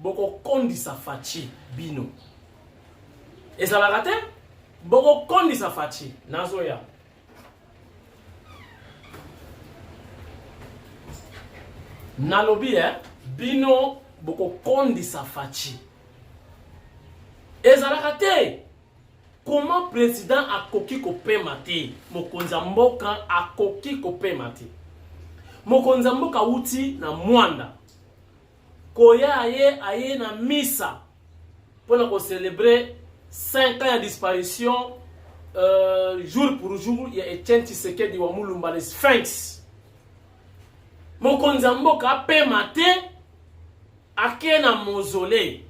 boko kondisa faci bino. Et ça l'a raté? Boko kondisa faci nazoya. Nalobi bino boko kondisa faci. Et ça l'a raté? Comment président a koki kope mate? Mokonza mboka a koki kope mate. Mokonza mboka uti na mwanda. Koya aye na misa. Pour célébrer 5 ans de disparition, jour pour jour, il y a Etienne Tshisekedi wa Mulumba le Sphinx. Mokonza mboka pe mate ake na mausolée.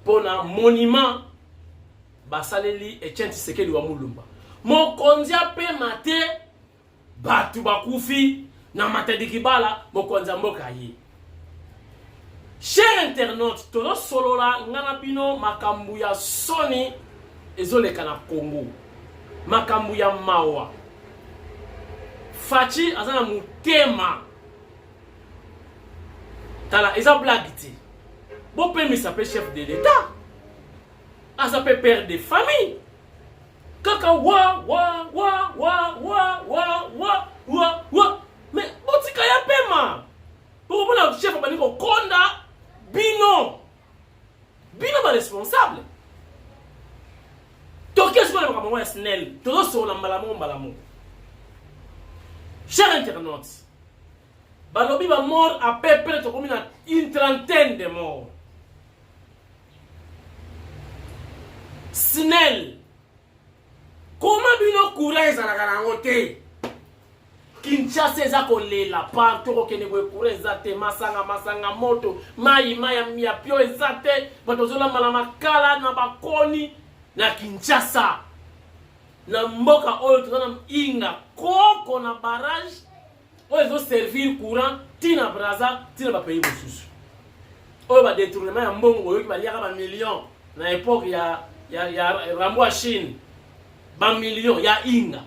Pour un monument basaleli Etienne Tshisekedi wa Mulumba. Mokonzi pe mate batu bakufi na matadikibala mokonza mboka ye. Cher internaute, todo solola ngana bino makambu ya soni ezoleka na Congo. Makambu ya mawa. Faci azana mutema. Tala eza blagiti. Bon pemi s'appelle chef de l'État. Ah, ça peut père de famille. Kaka wa. Mais botika ya pema. Pour le chef bani ko konda bino. Bino ba responsable. To qu'est-ce qu'on a comme SNEL? Todo so na mbalamu. Cher internaute. Balobi ba mort à peu près une trentaine de morts. SNEL. Comment bino courage à la garangote? Kinshasa eza kolela partout okene boye courage zate masanga moto mai ya pio ezate batozola malama kala na bakoni na Kinshasa na mboka oyo tozana inga koko na barrage oyo zo servir courant tina braza tina ba pays mosusu oyo ba détournement ya mbongo oyo ki baliaka ba millions na époque ya Rambo Chine ba millions ya inga.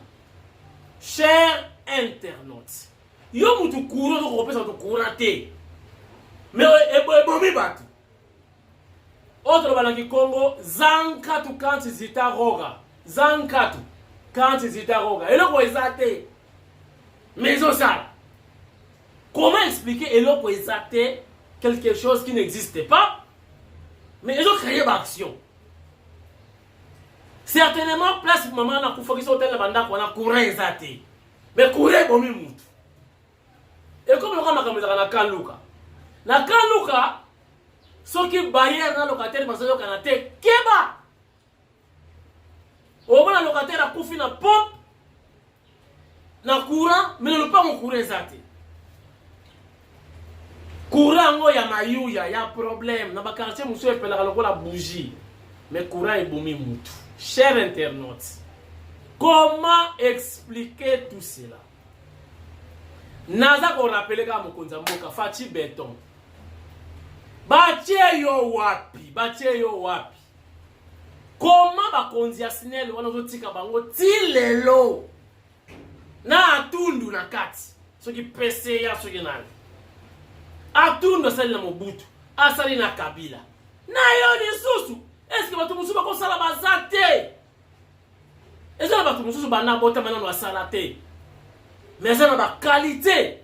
Cher internaute, yo mutu courant to kopesa to courant te mais ebomi batu autre banaki Congo zankatu kanti zita roga zankatu kanti zita roga eloko ezate mais ça comment expliquer eloko ezate quelque chose qui n'existe pas mais ils ont créé une action. Certainement place maman na kufokisa hotel na banda kwa na courant ezate mais courant bomi mutu. Et comme le roi makameza na Kanluka. Na Kanluka soki barrière na locataire parce que kana te keba. O bona locataire a kufi na pompe na courant mais le pas mon courant ezate. Courant ngo ya mayuya ya problème na ba quartier muso epela lokola bougie mais courant ebomi mutu. Chers internautes, comment expliquer tout cela? Naza ko rappeler ka mokonza mboka Faci Beton. Batie yo wapi? Comment bakonzi ya SNEL wana zotika bango tilelo na atundu na kati soki pese ya soki nani atundu asali na Mobutu asali na Kabila na yo ni susu. Est-ce que batu mususu bako sala bazate? Est-ce que batu mususu bana bota maintenant na salate? Mais ça na ba qualité.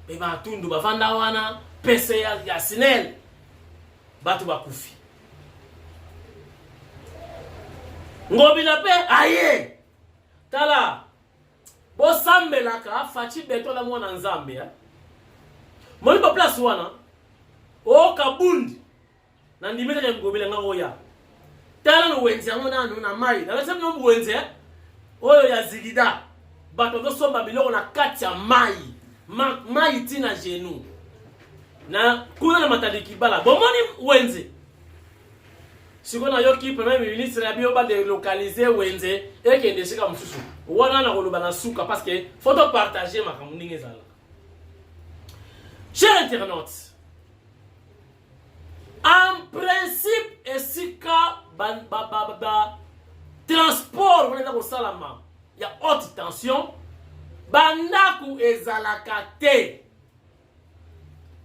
Be ba tundu ba vanda wana pese ya SNEL batu bakufi. Ngobila pe aye. Tala. Bo sambelaka Faci Beton la mwana nzambe ya. Moni ba place wana. O kabundi. Na ndimeta ya ngobile nga oya. Tala no wenze yango na mai. Na bese no wenze oyo ya zilida. Bato zo somba biloko na kati ya mai. Mai tina genou. Na kuna na matadiki bala. Bomoni wenze. Sikona yoki premier ministre ya bio ba délocaliser wenze ekende sika mususu. Wana na koloba na suka parce que faut partager makambo ndenge ezala. Chers internautes, en principe, esika transport wana ko salama ya haute tension bandaku ezalaka te.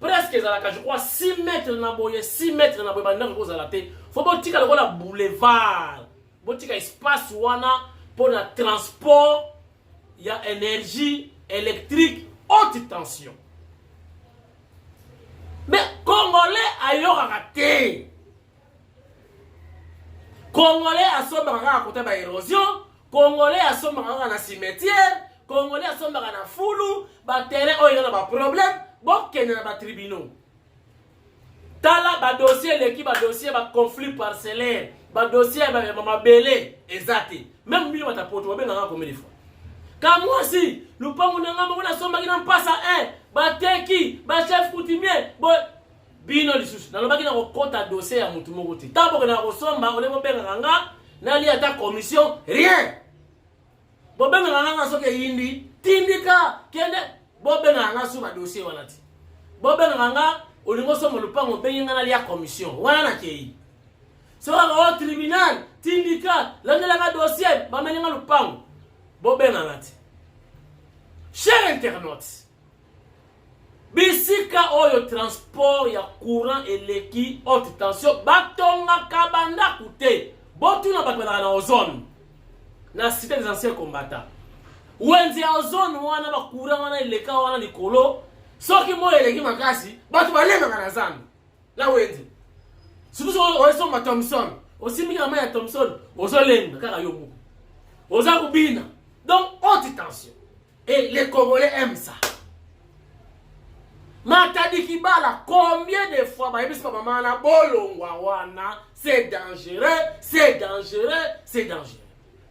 presque je crois 6 mètres na boye 6 mètres na boye banda ko zala te faut botika le la boulevard botika espace wana pour le transport il y a énergie électrique haute tension mais congolais ayoka te congolais asombaka côté ba érosion congolais asombaka na cimetière congolais asombaka na fulu ba terrain oyo na ba problème bokene na ba tribunaux tala ba dossier l'équipe ba dossier ba conflit parcellaire ba dossier ba mabele exact même bino batapoto ba benga combien de fois quand moi si lupango nanga mo na somba kina mpasa 1 ba teki ba chef coutumier bo bino lisusu na lobaki na kokota dossier ya mutu moko te tabo na kosomba ole mo benga nga na li ata commission rien bo benga nga soke yindi tindika kende bo benga nga su ba dossier wana ti bo benga nga olingo somo lupango benga na li ya commission wana na kei so au tribunal tindika landela nga dossier ba menga lupango bo benga nga ti cher internautes bisika oyo transport ya courant eleki haute tension batonga kabanda kute botuna batwana na ozone na cité des anciens combattants wenzi ya ozone wana ba courant wana eleka wana likolo soki mo eleki makasi batu balenga na zambi la wenzi surtout oso ma Thompson osimika kama ya Thompson ozolenga kaka yo muku oza kubina donc haute tension et les Congolais aiment ça. Matadi Kibala, combien de fois c'est dangereux, c'est dangereux, c'est dangereux.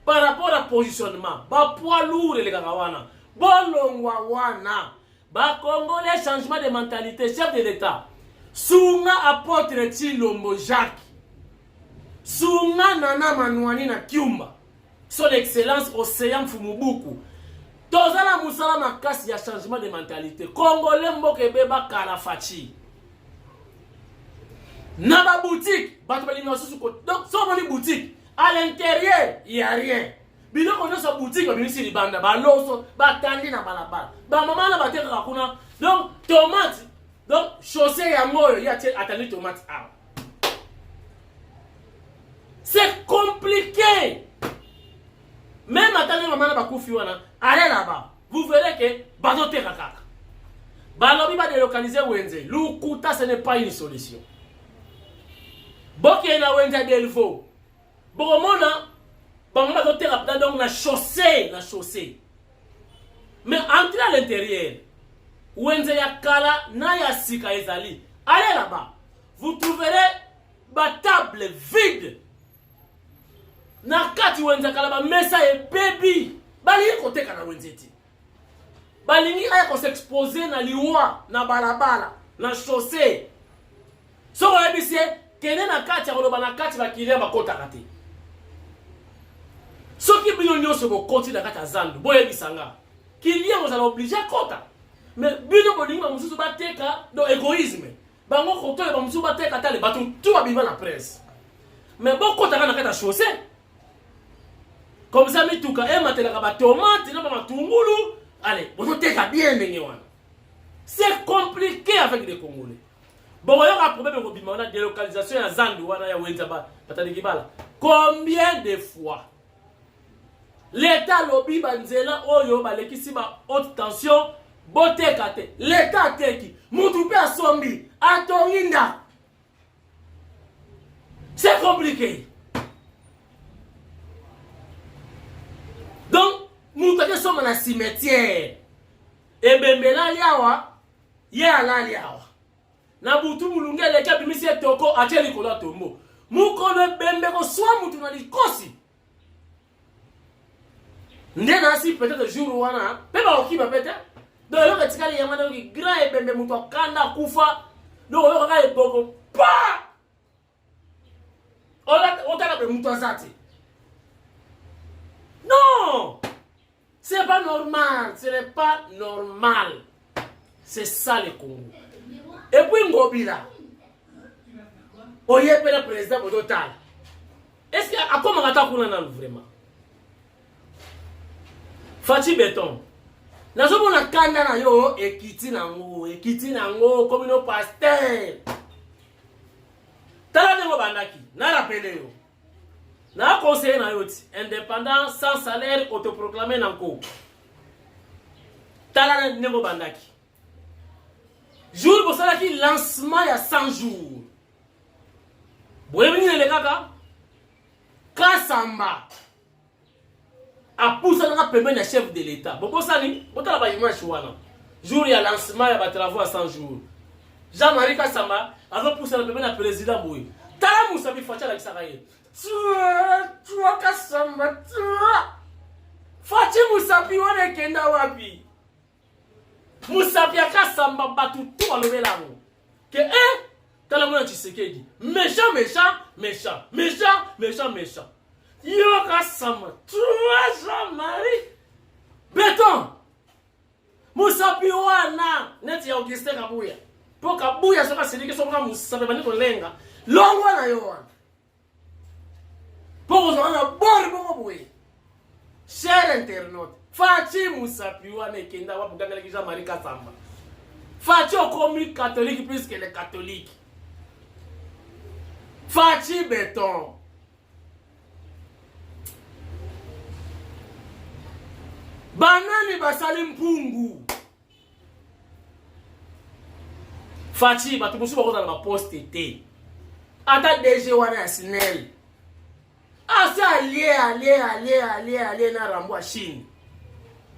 Par rapport à positionnement, ba poids lourd les garawana, bolongwawana, ba Congolais changement de mentalité, chef de l'État. Sunga apôtre Tshilombo Jacques. Sunga Nana Manouani na Kyumba. Son excellence Océan Fumubuku. Tozala musala makasi ya changement de mentalité. Congolais mboke beba kalafachi. Na ba boutique, bato bali nosusu ko. Donc so bali boutique, à l'intérieur, il y a rien. Bino ko sa boutique ba binisi libanda ba loso, ba tandi na balabala. Ba mama na bateka kuna. Donc tomate, donc chaussée ya moyo ya atani tomate a. C'est compliqué. Même attendez maman na bakufi wana, allez là-bas. Vous verrez que bazote kakaka. Balobi ba délocaliser Wenze. Lukuta ce n'est pas une solution. Boki na Wenze delfo. Bokomona bangoma bazote rapida donc na chaussée. Mais entrer à l'intérieur. Wenze ya kala na ya sika ezali. Allez là-bas. Vous trouverez ba table vide. Na kati wenza kala ba mesa e baby bali kote kana wenzeti balingi aya ko s'exposer na liwa na balabala na chaussée so wa bisie kene na kati ya koloba na kati ba kilia bakota kate so ki bino nyoso ko koti na kati azandu boye bisanga kilia mo za obligé kota mais bino bolingi ba mususu bateka do égoïsme bango koto ba mususu bateka tale batu tout ba biba na presse mais bokota na kati ya chaussée. Comme ça, mais tout cas, tomate, matungulu. Allez, vous bien c'est compliqué avec les Congolais. Bon, il y a un problème de délocalisation à Zandouana et Wenzaba. Combien de fois l'État lobby banzela oyo balekisiba haute tension bote kate l'État teki mutupe asombi atonginda. C'est compliqué. Donc, nous sommes dans la cimetière. Et bembela liawa, ya la liawa. Na butu mulunge leka bimisi toko acheli kola tombo. Mukolo bembe ko swa mutu na likosi. Ndena si peut-être jour wana, peba okiba peut-être. Donc le retikali yamana ki grand e bembe mutu kanda kufa. Donc le ka e boko pa. Otaka be mutu azati. Non, c'est pas normal, ce n'est pas normal. C'est ça le Congo. Et puis Ngobila, oye le président au total. Est-ce que à comment on a vraiment? Fati Béton, nazomona kanda na yo ekiti nango comme no pasteur tala ndenge bandaki na rappele yo na conseiller na yo ti indépendant sans salaire autoproclamé nanko tala ndenge bandaki jour bosalaki lancement ya 100 jours boyebi nini kaka Kasamba a poussé dans paiement chef de l'État. Bon, ça ni, botala ba image wana. Jour ya lancement ya ba travaux à 100 jours. Jean-Marie Kasamba a poussé dans paiement président Boui. Tala Moussabi Facha la Kisaraye. Tu Kasamba, tu. Fachi Moussabi wana kenda wapi. Moussabi Kasamba batu tout à l'obelango. Que tala mwana Tshisekedi. Méchant. Yo Kasamba, toi Jean-Marie Béton Moussapi wana net ya Augustin Kabuya po Kabuya soka siliki soka Moussapi bani kolenga longo na yo wana po ozana bor boye cher internaute Fachi Moussapi wana kenda wa buganga ki Jean-Marie Kasamba Fachi okomi catholique plus que les catholiques Fachi Béton banani basali mpungu Fachi batu musu bako na poste te ata DG wana ya SNEL asa aller na rambo Chine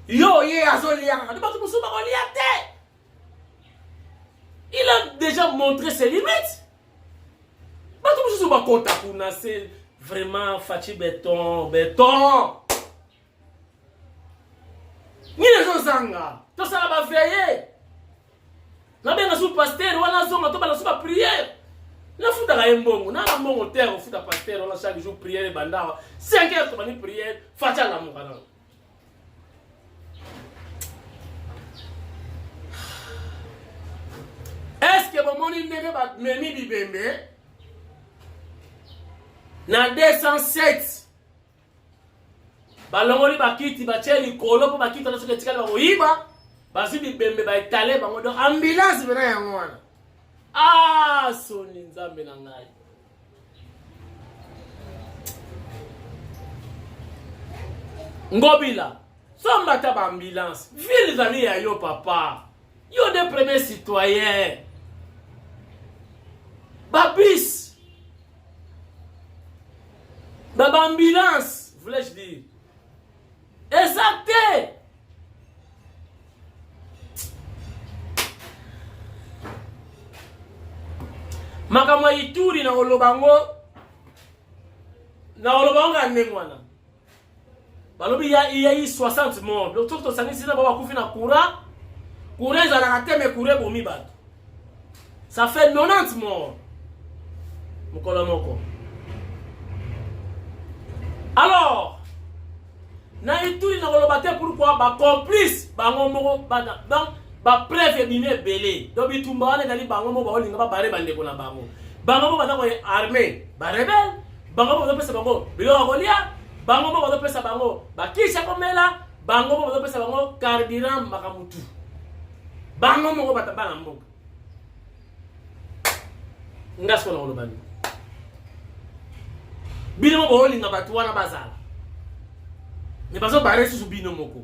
yo ye azolia batu musu bako lia te il a déjà montré ses limites batu musu bako ta kuna c'est vraiment Fachi Béton Nile zanga, to sala ba veiller. Na benga sous pasteur wana zonga to bana sous ba prière. Na futa ka mbongo, na mbongo terre futa pasteur wana chaque jour prière banda. 5 heures to bani prière, facha la mukana. Est-ce que bon moni nebe ba memi bibembe? Na 207 balongoli bakiti bacheli kolo po bakiti na soke tikali ba oyiba bazibi bembe ba etale bango do ambulance bena ya ngwana soni nzambe na ngai ngobila somba ta ba ambulance ville zali ya yo papa yo des premiers citoyens babis ba ambulance voulais-je dire exacté makamwa Ituri na olobango ngengwana balobi ya 60 morts donc to sanisi na baba kufi na courant za na teme courant bomi bato ça fait 90 morts mukolo moko alors na Ituri na koloba te pourquoi ba complice bango moko bana donc ba preuve bine belé do bitumba wana dali bango moko ba olinga ba bare bande ko na bango moko bana ko armée ba rebelle bango moko pesa bango bilo kolia bango moko pesa bango ba kisha komela bango moko pesa bango carburant makamutu bango moko batabana mboka ngasko na koloba bilo moko olinga batu wana bazala mais parce que barre sous bino moko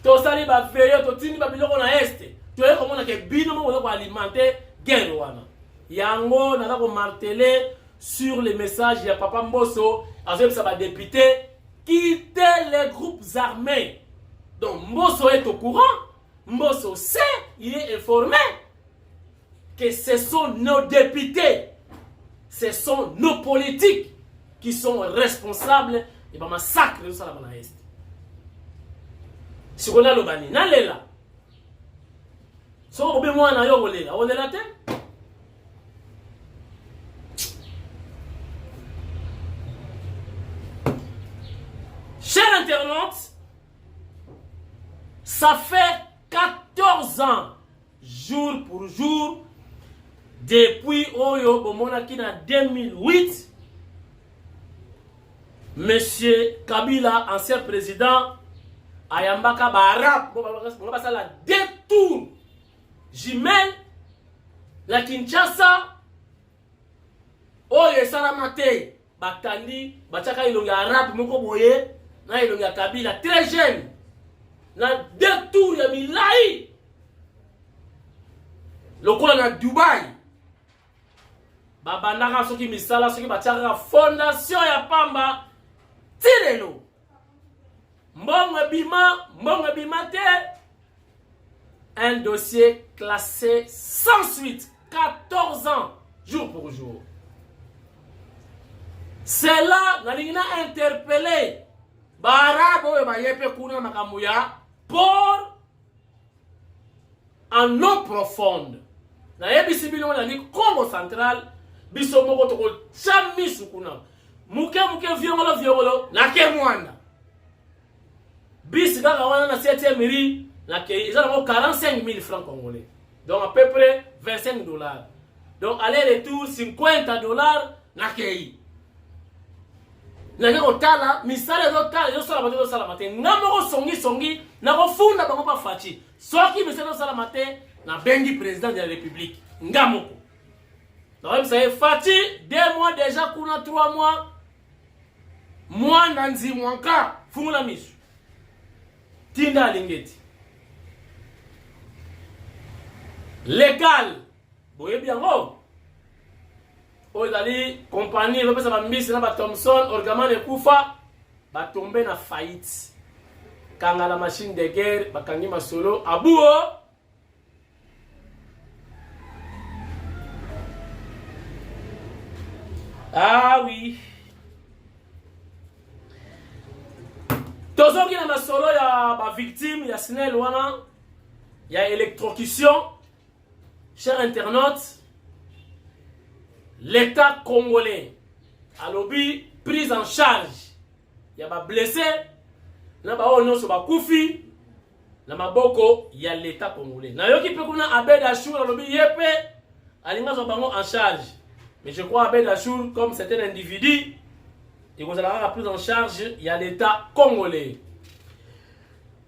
to sali ba veyo to tini ba biloko na este to ye komona ke bino moko ko alimenter guerre wana yango na ko marteler sur les messages ya papa Mbosso avec sa député quitter les groupes armés donc Mbosso est au courant Mbosso sait il est informé que ce sont nos députés ce sont nos politiques qui sont responsables et ba massacre de ça la est. Si on a le bani, na lela. So obe mwana yo lela, on est là te. Chers internautes, ça fait 14 ans, jour pour jour, depuis Oyo Bomonaki en 2008, Monsieur Kabila, ancien président, ayambaka baarabe bango basala détour jumelle na Kinshasa oyo esalama te batandi batiaka elongi ya arabe moko boye na elongi ya Kabila très jeune na détour ya milai lokola na Dubai babandaka soki misala soki batiaka fondation ya pamba tilelo mbongo bima te un dossier classé sans suite 14 ans jour pour jour. C'est là nalingi na interpellé barabe oyo bayepe kuna makambo ya pour en eau profonde na yebisi bino na ni Congo central biso moko toko chamisu kuna muke viongolo na ke mwana bis kaka wana na 7e mairie na ke ils ont 45 000 francs congolais donc à peu près 25 $, donc aller retour 50 $ na kei na ke otala misale do tala yo sala mate ngamoko songi na kofunda bango pa fachi soki misale do sala mate na bengi président de la république ngamoko donc vous savez fachi 2 mois déjà kuna 3 mois moi nanzi mwanka fungula misu tinda lingeti légal boye biango Ozali compagnie repesa ba Miss na ba Thomson Orgaman ekufa ba tomber na faillite kanga la machine de guerre bakangi masolo abuo ah oui tozoki na masolo ya ba victime ya Snell wana ya électrocution. Chers internautes, l'État congolais a lobby prise en charge. Il y a des blessés, il y a des koufi, il y a maboko, il y a l'État congolais. Na yoki pe kuna Abed Achour a lobby yepe, alinga zobango en charge. Mais je crois Abed Achour, comme c'est un individu, et vous allez avoir la prise en charge, il y a l'État congolais.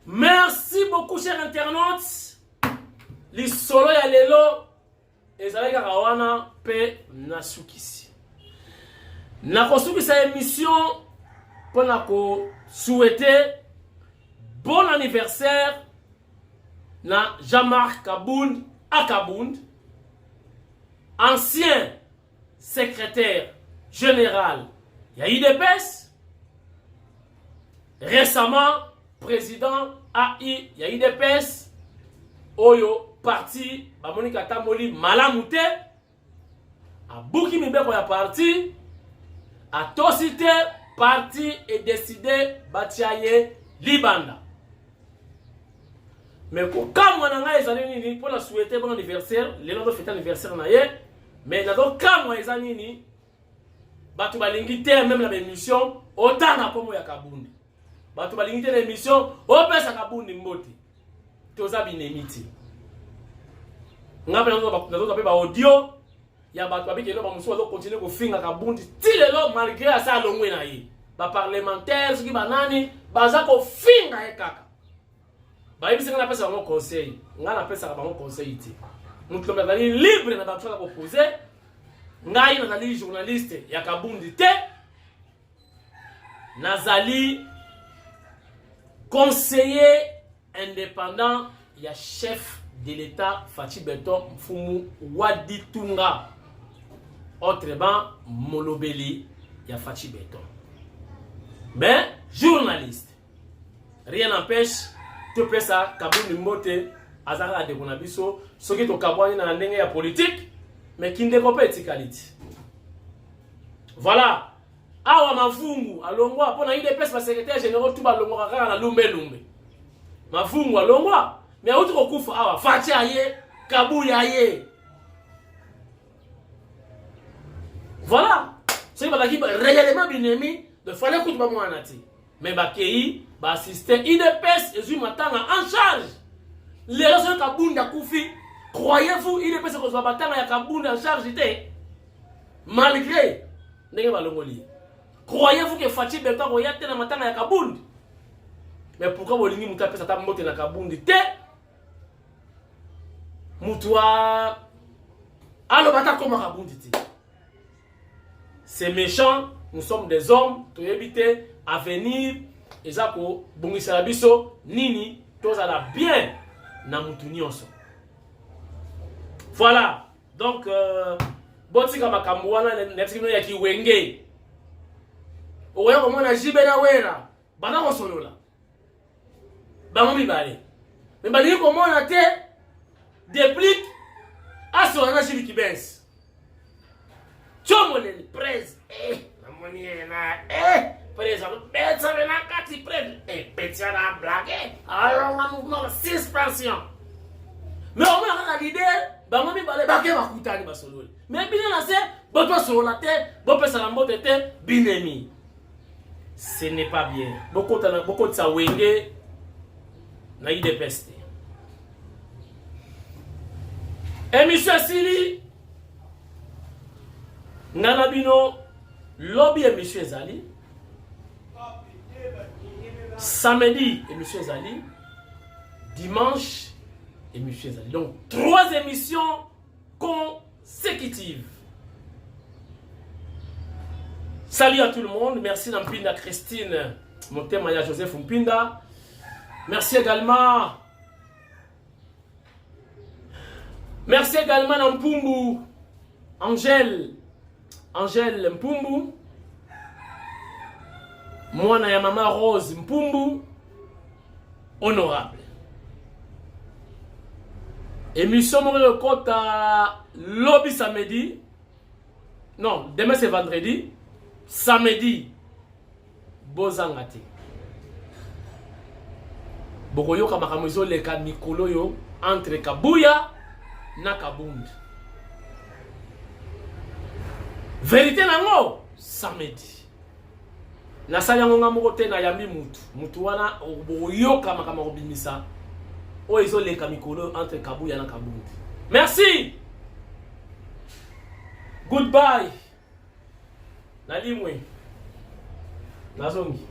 Merci beaucoup, chers internautes. Li solo ya lelo ezali kaka wana pe nasukisi. Nakosukisa émission pour nako souhaiter bon anniversaire na Jean-Marc Kabound Akabound, ancien secrétaire général ya IDPS, récemment président AI ya IDPS oyo parti ba Monika Tamboli malamute a buki mibeko ya parti a tosité parti et décidé batiaye libanda mais ko kamwa na ngai ezali nini pour la souhaiter bon anniversaire lelo do fête anniversaire na ye mais na do kamwa ezali nini batu balingi te même la émission otanga komo ya Kabundi batu balingi te na émission opesa Kabundi mboti toza binemiti ngapela nazo pe ba audio ya batu babiki lo ba musu bazo continuer ko finga Kabundi ti lelo malgré asa longwe na ye ba parlementaires ki banani baza ko finga e kaka ba yebisi ngana pesa bango conseil ngana pesa bango conseil ti mutu lomba bali libre na ba tsoka ko poser ngai nazali journaliste ya Kabundi te nazali conseiller indépendant ya chef de l'État Fachi Beton Mfumu Wadi Tunga autrement Molobeli ya Fachi Beton. Mais journaliste, rien n'empêche te pesa Kabundi Mbote azara de konabiso soki to kabwani na ndenge ya politique mais kinde ko petikaliti. Voilà. Awa Mavungu alongwa pona IDPS ba secrétaire général tout ba longwa kaka na lumbe. Mavungu alongwa mais autre kokufa awa Fachi aye Kabuya aye. Voilà. C'est pas qui réellement binemi de fallait que tu ba mwana ti. Mais ba kei ba assister IDPS ezui matanga en charge. Les raisons Kabunda kufi, croyez-vous IDPS ko ba matanga ya Kabunda en charge té malgré ndenge ba longoli. Croyez-vous que Fachi Beton ko yate na matanga ya Kabundi? Mais pourquoi bolingi mutu apesa ta mbote na kabundi te? Mutu alobata koma kabundi te. C'est méchant, nous sommes des hommes, tu éviter à venir et ça ko bongisa biso nini tozala bien na mutu nyonso. Voilà. Donc botika makambo wana netikino ya kiwenge. Oya ko mona jibe na wera, bana ko solola. Bango mibale. Mais bali ko mona te déplique aso na jibi kibens. Chomole presse. Namoni na presse betsa na kati presse. Betsa na blague. Alors on a mouvement suspension. Mais on a l'idée bango mibale bake bakutani basololi. Mais bino na se boto solola te, bopesa na mbote te binemi. Ce n'est pas bien. Beaucoup de ça wenge na ide peste. Émission Sili Nana bino lobby émission Zali. Samedi émission Zali. Dimanche émission Zali. Donc 3 émissions consécutives. Salut à tout le monde. Merci Nampinda Christine, Montemaya Joseph Mpinda. Merci également. Merci également Mpumbu, Angèle Mpumbu. Mwana ya Mama Rose Mpumbu. Honorable. Émission Morel Kota lobby samedi. Non, demain c'est vendredi. Samedi, Bozangate. Bokoyo kamakamuzo leka mikolo yo entre Kabuya na Kabundi. Vérité nango samedi. Na sala ngonga mokote na yambi mutu wana boyo kamakama obimisa. O izo leka mikolo entre Kabuya na Kabundi. Merci. Goodbye. Nalimwe. Nazongi.